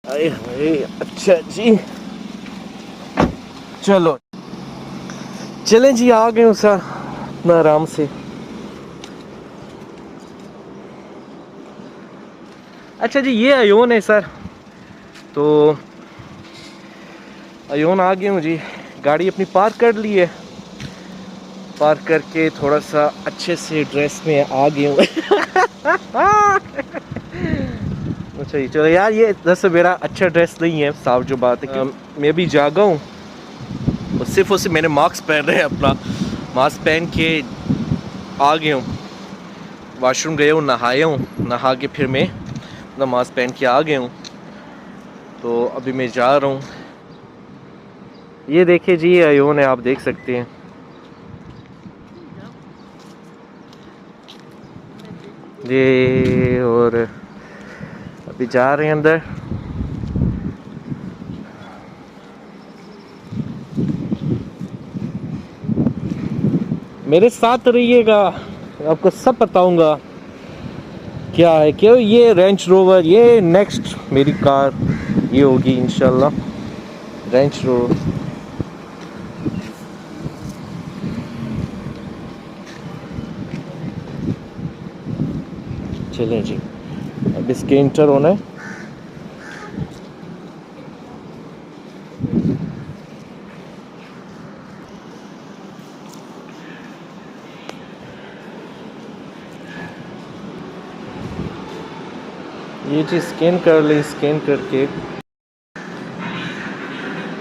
अरे अरे अच्छा जी, चलो चलें जी, आ गए सर अपना आराम से। अच्छा जी, ये अयोन है सर। तो अयोन आ गए हूँ जी, गाड़ी अपनी पार्क कर ली है। पार्क करके थोड़ा सा अच्छे से ड्रेस में आ गए हूँ। अच्छा जी, चलो यार, ये दरअसल मेरा अच्छा ड्रेस नहीं है, साफ जो बात है। मैं भी जागा हूँ और सिर्फ और सिर्फ मैंने मास्क पहन रहे हैं, अपना मास्क पहन के आ गया हूँ। वॉशरूम गया हूँ, नहाया हूँ, नहा के फिर मैं अपना मास्क पहन के आ गया हूँ। तो अभी मैं जा रहा हूँ। ये देखिए जी, ये अयोन है, आप देख सकते हैं। ये और अभी जा रहे हैं अंदर। मेरे साथ रहिएगा, आपको सब बताऊंगा क्या है क्यों। ये रेंज रोवर, ये नेक्स्ट मेरी कार ये होगी इंशाल्लाह, रेंज रोवर। चलें जी, अब इसके इंटर होना है। ये चीज़ स्कैन कर ले, स्कैन करके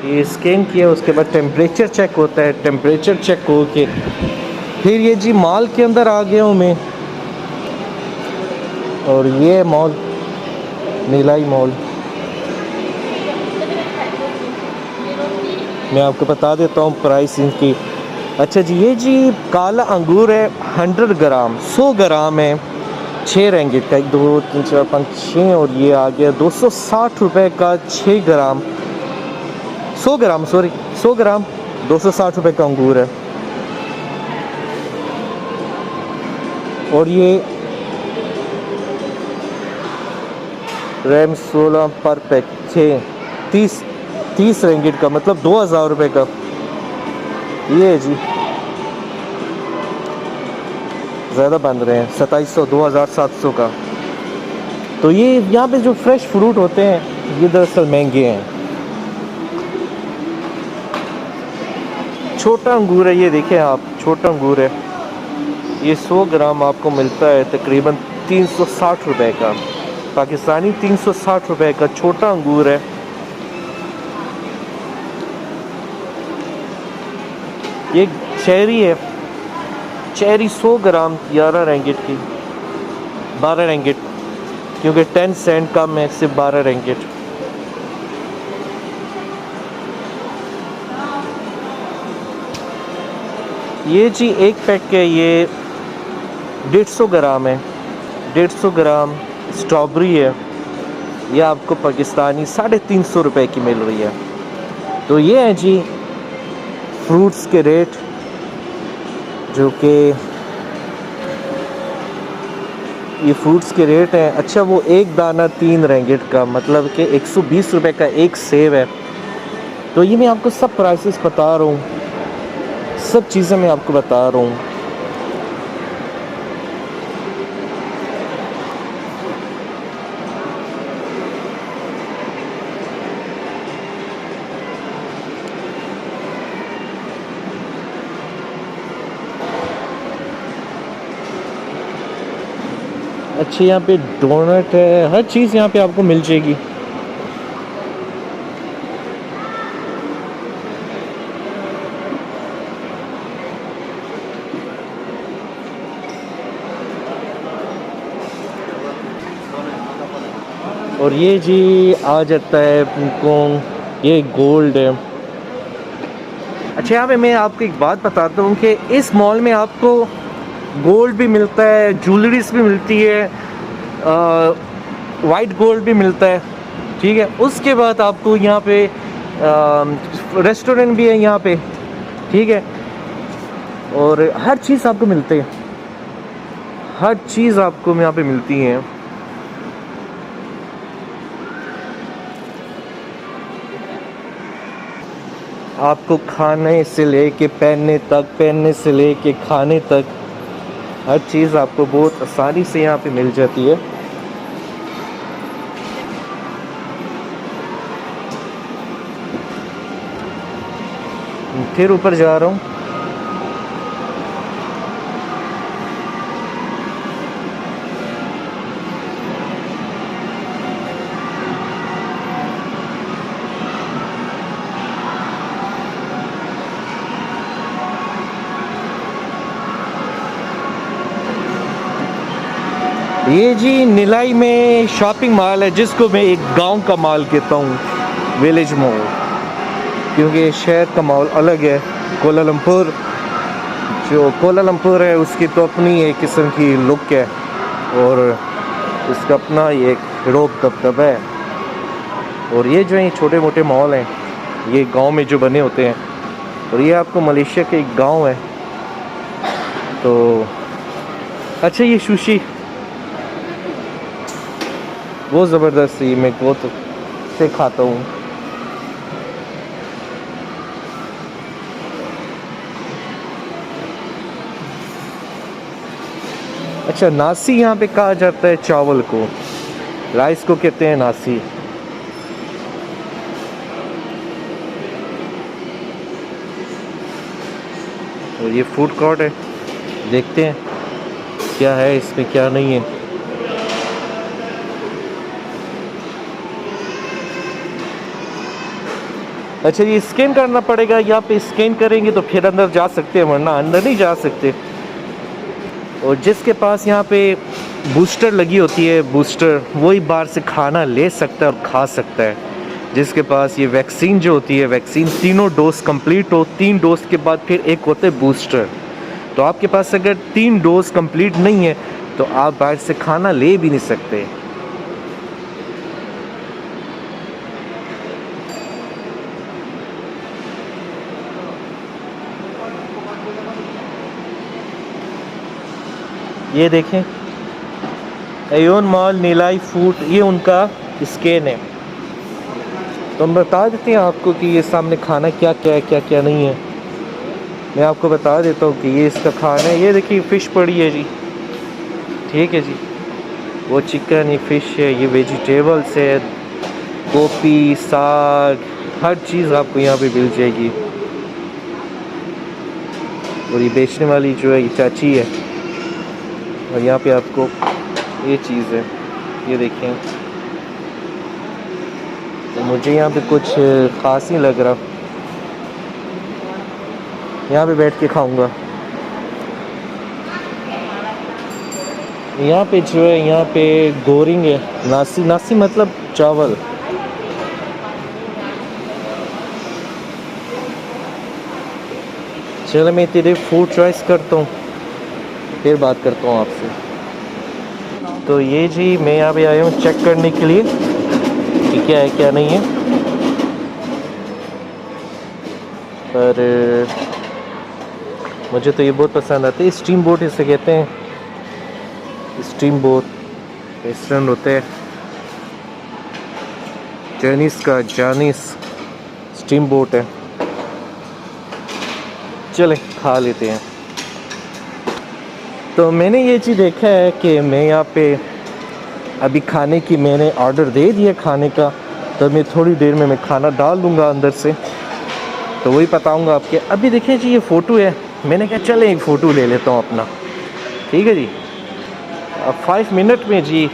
ये स्कैन किया, उसके बाद टेम्परेचर चेक होता है। टेम्परेचर चेक हो के फिर ये जी मॉल के अंदर आ गया हूँ मैं। और ये मॉल नीलाई मॉल, मैं आपको बता देता हूँ प्राइस इनकी। अच्छा जी, ये जी काला अंगूर है 100 ग्राम, 100 ग्राम है 6 रेंगेट का, 1 2 3 4 5 6। और ये आ गया 260 रुपये का 6 ग्राम, 100 ग्राम, सॉरी 100 ग्राम 260 रुपये का अंगूर है। और ये रैम 16 पर पैक 6 30 रेंगेट का, मतलब 2000 रुपये का ये है जी। ज़्यादा बन रहे हैं, 2700 2700 का। तो ये यहाँ पे जो फ्रेश फ्रूट होते हैं ये दरअसल महंगे हैं। छोटा अंगूर है, ये देखें आप, छोटा अंगूर है। ये 100 ग्राम आपको मिलता है तकरीबन 360 रुपये का, पाकिस्तानी 360 रुपये का छोटा अंगूर है। ये चेरी है, चेरी 100 ग्राम 11 रेंगेट की, 12 रेंगेट, क्योंकि 10 सेंट कम है, सिर्फ 12 रेंगेट। ये जी एक पैक है, ये 150 ग्राम है, 150 ग्राम स्ट्रॉबेरी है। ये आपको पाकिस्तानी 350 रुपये की मिल रही है। तो ये है जी फ्रूट्स के रेट, जो कि ये फ्रूट्स के रेट हैं। अच्छा, वो एक दाना 3 रेंगेट का, मतलब कि 120 रुपये का एक सेब है। तो ये मैं आपको सब प्राइसेस बता रहा हूँ, सब चीज़ें मैं आपको बता रहा हूँ। अच्छा, यहाँ पे डोनट है, हर चीज़ यहाँ पे आपको मिल जाएगी। और ये जी आ जाता है आपको, ये गोल्ड है। अच्छा, यहाँ पे मैं आपको एक बात बताता हूँ कि इस मॉल में आपको गोल्ड भी मिलता है, ज्वेलरीज भी मिलती है, वाइट गोल्ड भी मिलता है, ठीक है। उसके बाद आपको यहाँ पे रेस्टोरेंट भी है यहाँ पे, ठीक है। और हर चीज़ आपको मिलती है, हर चीज़ आपको यहाँ पे मिलती है। आपको खाने से लेके पहनने तक, पहनने से लेके खाने तक, हर चीज़ आपको बहुत आसानी से यहाँ पे मिल जाती है। फिर ऊपर जा रहा हूँ। ये जी नीलाई में शॉपिंग मॉल है, जिसको मैं एक गांव का मॉल कहता हूँ, विलेज मॉल, क्योंकि शहर का मॉल अलग है। कोलालमपुर, जो कोलालमपुर है उसकी तो अपनी एक किस्म की लुक है और उसका अपना एक रोब दबदबा है। और ये जो है छोटे मोटे मॉल हैं, ये गांव में जो बने होते हैं। और ये आपको मलेशिया के एक गांव है। तो अच्छा, ये सुशी वो ज़बरदस्त ही मैं बहुत से खाता हूँ। अच्छा, नासी यहाँ पे कहा जाता है चावल को, राइस को कहते हैं नासी। और ये फूड कोर्ट है, देखते हैं क्या है इसमें क्या नहीं है। अच्छा, ये स्कैन करना पड़ेगा, यहाँ पे स्कैन करेंगे तो फिर अंदर जा सकते हैं, वरना अंदर नहीं जा सकते। और जिसके पास यहाँ पे बूस्टर लगी होती है, बूस्टर, वही बाहर से खाना ले सकता है और खा सकता है। जिसके पास ये वैक्सीन जो होती है, वैक्सीन तीनों डोज कंप्लीट हो, 3 डोज के बाद फिर एक होता है बूस्टर। तो आपके पास अगर 3 डोज कंप्लीट नहीं है तो आप बाहर से खाना ले भी नहीं सकते। ये देखें, एयोन मॉल नीलाई फूड, ये उनका स्कैन है। तो हम बता देते हैं आपको कि ये सामने खाना क्या क्या है, क्या क्या नहीं है। मैं आपको बता देता हूँ कि ये इसका खाना है। ये देखिए फ़िश पड़ी है जी, ठीक है जी, वो चिकन, ये फ़िश है, ये वेजिटेबल्स है, गोभी, साग, हर चीज़ आपको यहाँ पे मिल जाएगी। और ये बेचने वाली जो है ये चाची है। और यहाँ पे आपको ये चीज़ है, ये देखें। तो मुझे यहाँ पे कुछ ख़ास नहीं लग रहा, यहाँ पे बैठ के खाऊंगा। यहाँ पे जो है, यहाँ पे गोरिंग है, नासी, नासी मतलब चावल। चलो मैं तेरे फूड चॉइस करता हूँ, फिर बात करता हूँ आपसे। तो ये जी मैं यहाँ पे आया हूँ चेक करने के लिए कि क्या है क्या नहीं है। पर मुझे तो ये बहुत पसंद आता है, स्टीम बोट इसे कहते हैं। स्टीम बोट रेस्टोरेंट होते हैं, चाइनीज़ का जानीस स्टीम बोट है। चलें खा लेते हैं। तो मैंने ये चीज़ देखा है कि मैं यहाँ पे अभी खाने की मैंने ऑर्डर दे दिया खाने का, तो मैं थोड़ी देर में मैं खाना डाल दूँगा अंदर से, तो वही बताऊँगा आपके। अभी देखिए जी ये फ़ोटो है, मैंने कहा चले एक फ़ोटो ले लेता हूँ अपना, ठीक है जी। अब 5 मिनट में जी,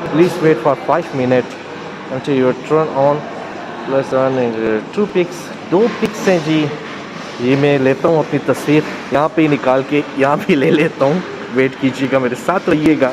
please wait for 5 minute until your turn on plus 2 pics हैं जी। ये मैं लेता हूँ अपनी तस्वीर यहाँ पे ही निकाल के यहाँ पे ले लेता हूँ। वेट कीजिएगा, मेरे साथ रहिएगा।